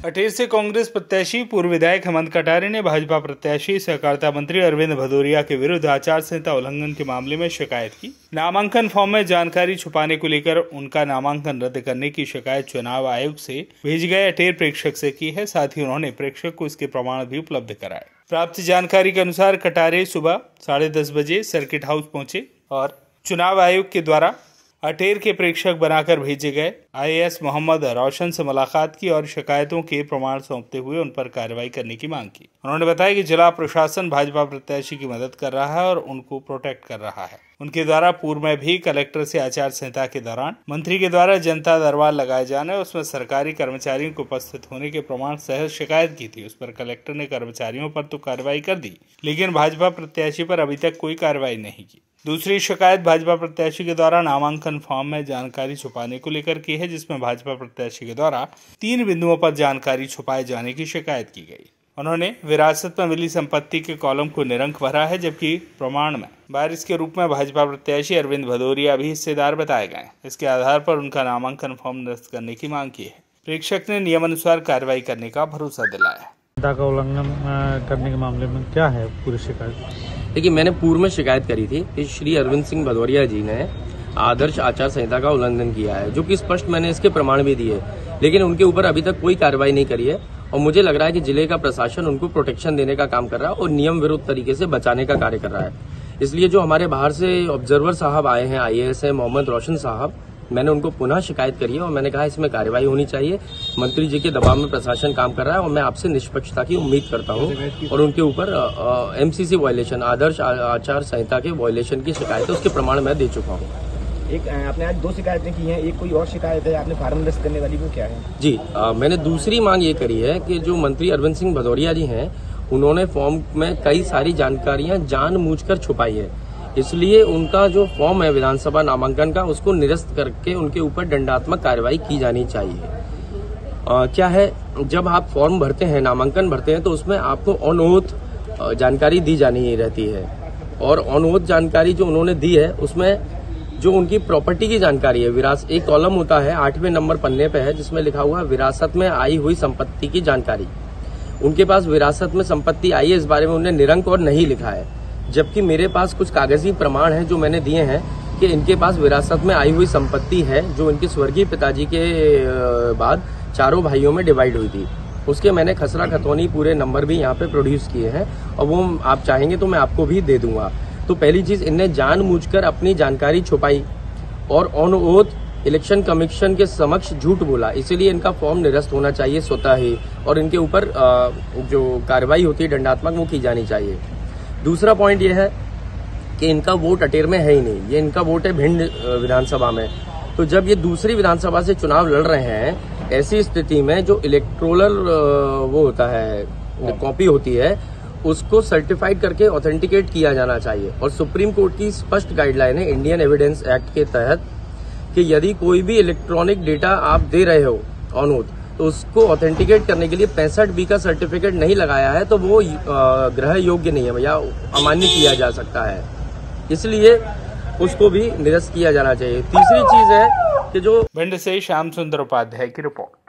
अटेर से कांग्रेस प्रत्याशी पूर्व विधायक हेमंत कटारे ने भाजपा प्रत्याशी सहकारिता मंत्री अरविंद भदौरिया के विरुद्ध आचार संहिता उल्लंघन के मामले में शिकायत की। नामांकन फॉर्म में जानकारी छुपाने को लेकर उनका नामांकन रद्द करने की शिकायत चुनाव आयोग से भेजे गए अटेर प्रेक्षक से की है। साथ ही उन्होंने प्रेक्षक को इसके प्रमाण भी उपलब्ध कराए। प्राप्त जानकारी के अनुसार कटारे सुबह 10:30 बजे सर्किट हाउस पहुंचे और चुनाव आयोग के द्वारा अटेर के प्रेक्षक बनाकर भेजे गए IAS मोहम्मद रोशन से मुलाकात की और शिकायतों के प्रमाण सौंपते हुए उन पर कार्रवाई करने की मांग की। उन्होंने बताया कि जिला प्रशासन भाजपा प्रत्याशी की मदद कर रहा है और उनको प्रोटेक्ट कर रहा है। उनके द्वारा पूर्व में भी कलेक्टर से आचार संहिता के दौरान मंत्री के द्वारा जनता दरबार लगाए जाने और उसमें सरकारी कर्मचारियों को उपस्थित होने के प्रमाण सहित शिकायत की थी। उस पर कलेक्टर ने कर्मचारियों पर तो कार्रवाई कर दी, लेकिन भाजपा प्रत्याशी पर अभी तक कोई कार्रवाई नहीं की। दूसरी शिकायत भाजपा प्रत्याशी के द्वारा नामांकन फॉर्म में जानकारी छुपाने को लेकर की है, जिसमें भाजपा प्रत्याशी के द्वारा 3 बिंदुओं पर जानकारी छुपाए जाने की शिकायत की गई। उन्होंने विरासत में मिली संपत्ति के कॉलम को निरंक भरा है, जबकि प्रमाण में वारिस के रूप में भाजपा प्रत्याशी अरविंद भदौरिया भी हिस्सेदार बताए गए। इसके आधार पर उनका नामांकन फॉर्म निरस्त करने की मांग की है। प्रेक्षक ने नियमानुसार कार्रवाई करने का भरोसा दिलाया। का उल्लंघन करने के मामले में क्या है पूरी शिकायत? देखिए, मैंने पूर्व में शिकायत करी थी कि श्री अरविंद सिंह भदौरिया जी ने आदर्श आचार संहिता का उल्लंघन किया है, जो कि स्पष्ट मैंने इसके प्रमाण भी दिए, लेकिन उनके ऊपर अभी तक कोई कार्रवाई नहीं करी है। और मुझे लग रहा है कि जिले का प्रशासन उनको प्रोटेक्शन देने का काम कर रहा है और नियम विरुद्ध तरीके से बचाने का कार्य कर रहा है। इसलिए जो हमारे बाहर से ऑब्जर्वर साहब आए हैं, IAS है मोहम्मद रोशन साहब, मैंने उनको पुनः शिकायत करी है और मैंने कहा इसमें कार्रवाई होनी चाहिए। मंत्री जी के दबाव में प्रशासन काम कर रहा है और मैं आपसे निष्पक्षता की उम्मीद करता हूं। और उनके ऊपर MCC वायलेशन, आदर्श आचार संहिता के वायलेशन की शिकायत है, उसके प्रमाण मैं दे चुका हूं। एक आपने आज 2 शिकायतें की हैं, एक कोई और शिकायत है आपने फार्म निरस्त करने वाली, वो क्या है? जी, मैंने दूसरी मांग ये करी है कि जो मंत्री अरविंद सिंह भदौरिया जी हैं, उन्होंने फॉर्म में कई सारी जानकारियां जानबूझकर छुपाई है। इसलिए उनका जो फॉर्म है विधानसभा नामांकन का, उसको निरस्त करके उनके ऊपर दंडात्मक कार्रवाई की जानी चाहिए। क्या है, जब आप फॉर्म भरते हैं, नामांकन भरते हैं, तो उसमें आपको ऑन ओथ जानकारी दी जानी रहती है। और ऑन ओथ जानकारी जो उन्होंने दी है, उसमें जो उनकी प्रॉपर्टी की जानकारी है, एक कॉलम होता है 8वें नंबर पन्ने पे है, जिसमें लिखा हुआ है विरासत में आई हुई संपत्ति की जानकारी। उनके पास विरासत में संपत्ति आई है, इस बारे में उन्हें निरंक और नहीं लिखा है। जबकि मेरे पास कुछ कागजी प्रमाण हैं जो मैंने दिए हैं कि इनके पास विरासत में आई हुई संपत्ति है, जो इनके स्वर्गीय पिताजी के बाद 4 भाइयों में डिवाइड हुई थी। उसके मैंने खसरा खतौनी पूरे नंबर भी यहाँ पे प्रोड्यूस किए हैं और वो आप चाहेंगे तो मैं आपको भी दे दूंगा। तो पहली चीज, इनने जानबूझकर अपनी जानकारी छुपाई और ऑन ओथ इलेक्शन कमीशन के समक्ष झूठ बोला, इसीलिए इनका फॉर्म निरस्त होना चाहिए स्वतः ही और इनके ऊपर जो कार्रवाई होती है दंडात्मक, वो की जानी चाहिए। दूसरा पॉइंट ये है कि इनका वोट अटेर में है ही नहीं, ये इनका वोट है भिंड विधानसभा में। तो जब ये दूसरी विधानसभा से चुनाव लड़ रहे हैं, ऐसी स्थिति में जो इलेक्ट्रोलर वो होता है, कॉपी होती है, उसको सर्टिफाइड करके ऑथेंटिकेट किया जाना चाहिए। और सुप्रीम कोर्ट की स्पष्ट गाइडलाइन है इंडियन एविडेंस एक्ट के तहत कि यदि कोई भी इलेक्ट्रॉनिक डेटा आप दे रहे हो ऑन ओथ, तो उसको ऑथेंटिकेट करने के लिए 65B का सर्टिफिकेट नहीं लगाया है तो वो ग्रह योग्य नहीं है या अमान्य किया जा सकता है। इसलिए उसको भी निरस्त किया जाना चाहिए। तीसरी चीज है कि जो भिंड से श्याम सुंदर उपाध्याय की रिपोर्ट।